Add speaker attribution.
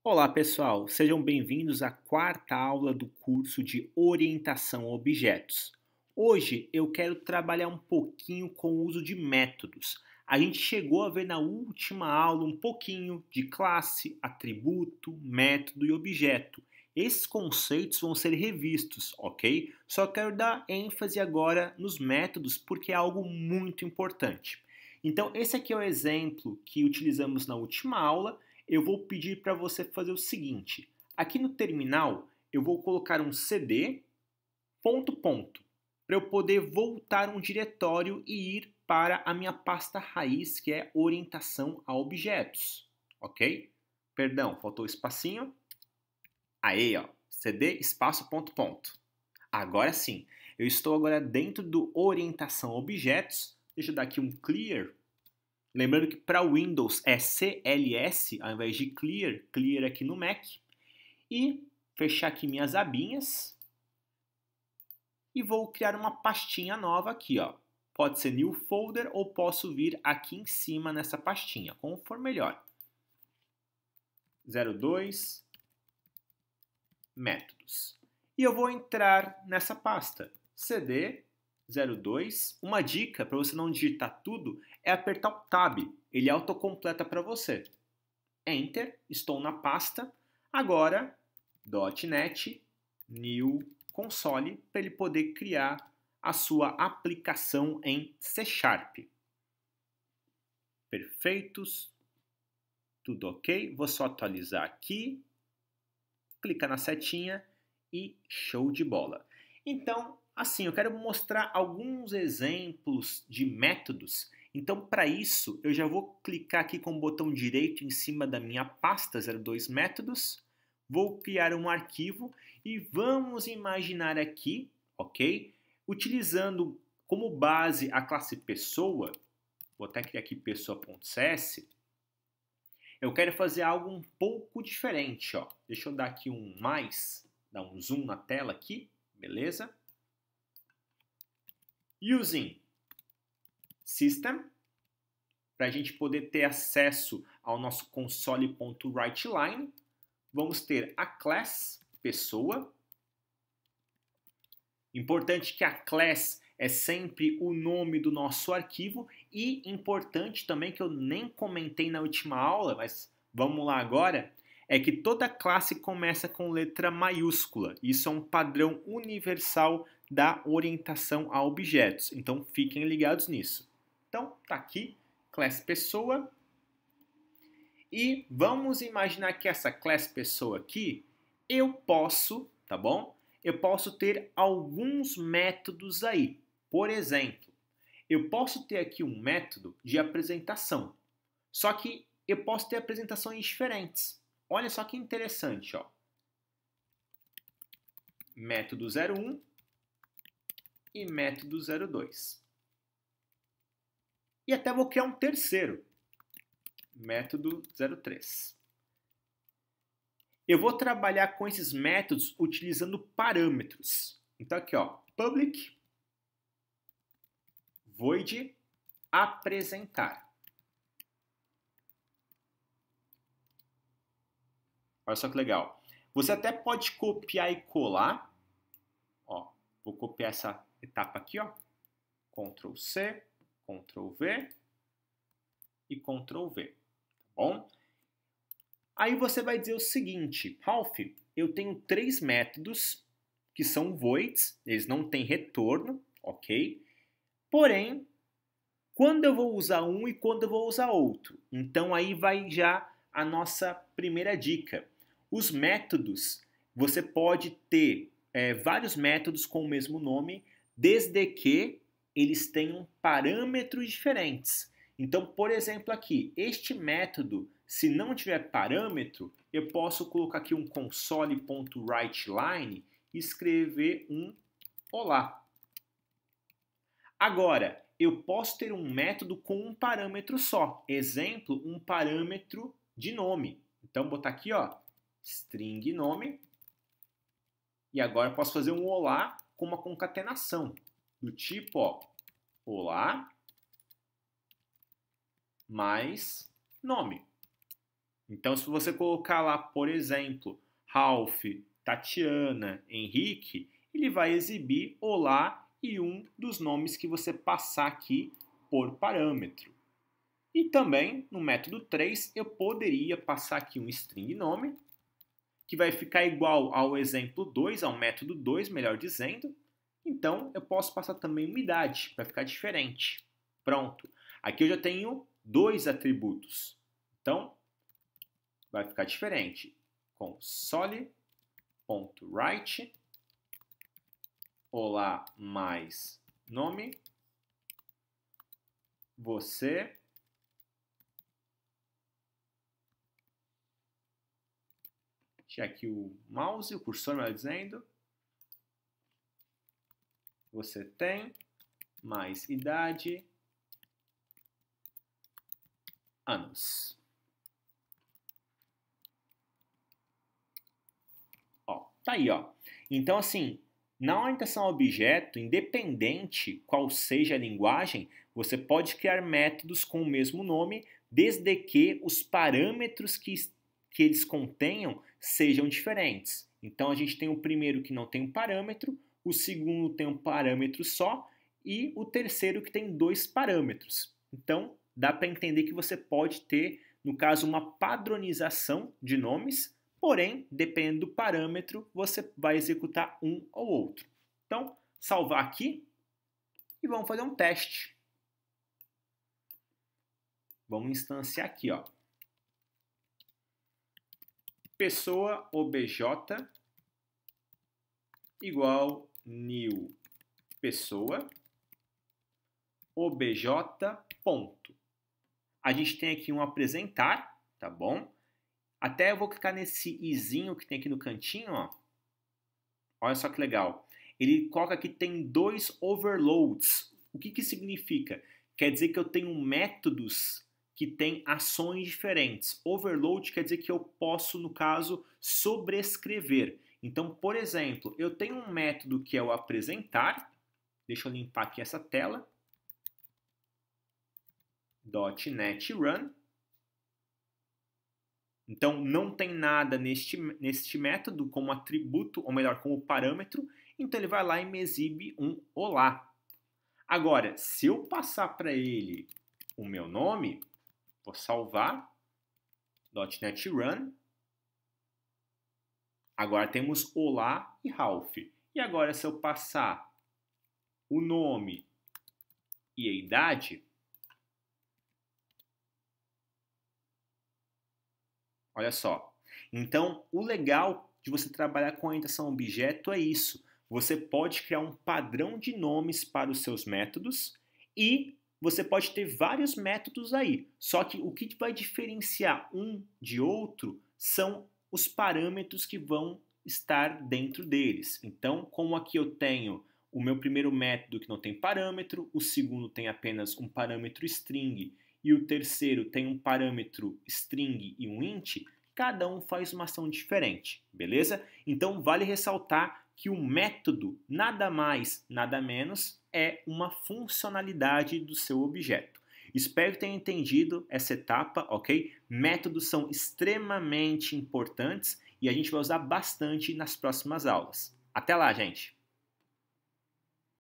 Speaker 1: Olá, pessoal! Sejam bem-vindos à quarta aula do curso de Orientação a Objetos. Hoje eu quero trabalhar um pouquinho com o uso de métodos. A gente chegou a ver na última aula um pouquinho de classe, atributo, método e objeto. Esses conceitos vão ser revistos, ok? Só quero dar ênfase agora nos métodos porque é algo muito importante. Então, esse aqui é o exemplo que utilizamos na última aula. Eu vou pedir para você fazer o seguinte. Aqui no terminal, eu vou colocar um cd, ponto, ponto, para eu poder voltar um diretório e ir para a minha pasta raiz, que é orientação a objetos, ok? Perdão, faltou o espacinho. Aí, ó, cd, espaço, ponto, ponto. Agora sim, eu estou agora dentro do orientação a objetos. Deixa eu dar aqui um clear. Lembrando que para Windows é CLS ao invés de Clear, Clear aqui no Mac. E fechar aqui minhas abinhas. E vou criar uma pastinha nova aqui, ó. Pode ser New Folder ou posso vir aqui em cima nessa pastinha, como for melhor. 02 Métodos. E eu vou entrar nessa pasta, cd 02. Uma dica para você não digitar tudo é apertar o Tab. Ele autocompleta para você. Enter, estou na pasta. Agora, .NET New Console, para ele poder criar a sua aplicação em C#. Perfeitos. Tudo ok. Vou só atualizar aqui. Clica na setinha e show de bola. Então, assim, eu quero mostrar alguns exemplos de métodos. Então, para isso, eu já vou clicar aqui com o botão direito em cima da minha pasta 02 métodos. Vou criar um arquivo e vamos imaginar aqui, ok? Utilizando como base a classe pessoa, vou até criar aqui pessoa.cs. Eu quero fazer algo um pouco diferente, ó. Deixa eu dar aqui um mais, dar um zoom na tela aqui, beleza? Using System, para a gente poder ter acesso ao nosso console.writeLine, vamos ter a class pessoa. Importante que a class é sempre o nome do nosso arquivo e importante também que eu nem comentei na última aula, mas vamos lá agora, é que toda classe começa com letra maiúscula. Isso é um padrão universal da orientação a objetos. Então fiquem ligados nisso. Então tá aqui, class pessoa. E vamos imaginar que essa class pessoa aqui, eu posso, tá bom? Eu posso ter alguns métodos aí. Por exemplo, eu posso ter aqui um método de apresentação. Só que eu posso ter apresentações diferentes. Olha só que interessante, ó. Método 01 e método 02. E até vou criar um terceiro, método 03. Eu vou trabalhar com esses métodos utilizando parâmetros. Então aqui, ó, public void apresentar. Olha só que legal. Você até pode copiar e colar. Ó, vou copiar essa etapa aqui, ó. Ctrl C, Ctrl V e Ctrl V. Tá bom? Aí você vai dizer o seguinte, Ralph, eu tenho 3 métodos que são voids, eles não têm retorno, ok? Porém, quando eu vou usar um e quando eu vou usar outro? Então aí vai já a nossa primeira dica. Os métodos, você pode ter vários métodos com o mesmo nome, desde que eles tenham parâmetros diferentes. Então, por exemplo aqui, este método, se não tiver parâmetro, eu posso colocar aqui um console.writeLine e escrever um olá. Agora, eu posso ter um método com um parâmetro só. Exemplo, um parâmetro de nome. Então, botar aqui, ó, string nome. E agora eu posso fazer um olá com uma concatenação. Do tipo, ó, olá mais nome. Então, se você colocar lá, por exemplo, Ralph, Tatiana, Henrique, ele vai exibir olá e um dos nomes que você passar aqui por parâmetro. E também, no método 3, eu poderia passar aqui um string nome, que vai ficar igual ao exemplo 2, ao método 2, melhor dizendo. Então, eu posso passar também uma idade, para ficar diferente. Pronto. Aqui eu já tenho 2 atributos. Então, vai ficar diferente. Console.write, olá mais nome, você, deixa aqui o mouse, o cursor melhor dizendo, você tem, mais idade, anos. Ó, tá aí, ó. Então, assim, na orientação a objeto, independente qual seja a linguagem, você pode criar métodos com o mesmo nome, desde que os parâmetros que eles contenham sejam diferentes. Então, a gente tem o primeiro que não tem um parâmetro, o segundo tem um parâmetro só e o terceiro que tem 2 parâmetros. Então, dá para entender que você pode ter, no caso, uma padronização de nomes, porém, dependendo do parâmetro, você vai executar um ou outro. Então, salvar aqui e vamos fazer um teste. Vamos instanciar aqui, ó. Pessoa obj igual new pessoa obj ponto. A gente tem aqui um apresentar, tá bom? Até eu vou clicar nesse izinho que tem aqui no cantinho, ó. Olha só que legal. Ele coloca que tem 2 overloads. O que significa? Quer dizer que eu tenho métodos que têm ações diferentes. Overload quer dizer que eu posso, no caso, sobrescrever. Então, por exemplo, eu tenho um método que é o apresentar. Deixa eu limpar aqui essa tela. .NET Run. Então, não tem nada neste método como atributo, ou melhor, como parâmetro. Então, ele vai lá e me exibe um olá. Agora, se eu passar para ele o meu nome, vou salvar, .NET Run. Agora temos olá e Ralph. E agora, se eu passar o nome e a idade, olha só. Então, o legal de você trabalhar com orientação a objeto é isso. Você pode criar um padrão de nomes para os seus métodos e você pode ter vários métodos aí. Só que o que vai diferenciar um de outro são os parâmetros que vão estar dentro deles. Então, como aqui eu tenho o meu primeiro método que não tem parâmetro, o segundo tem apenas um parâmetro string e o terceiro tem um parâmetro string e um int, cada um faz uma ação diferente, beleza? Então vale ressaltar que o método nada mais, nada menos é uma funcionalidade do seu objeto. Espero que tenha entendido essa etapa, ok? Métodos são extremamente importantes e a gente vai usar bastante nas próximas aulas. Até lá, gente!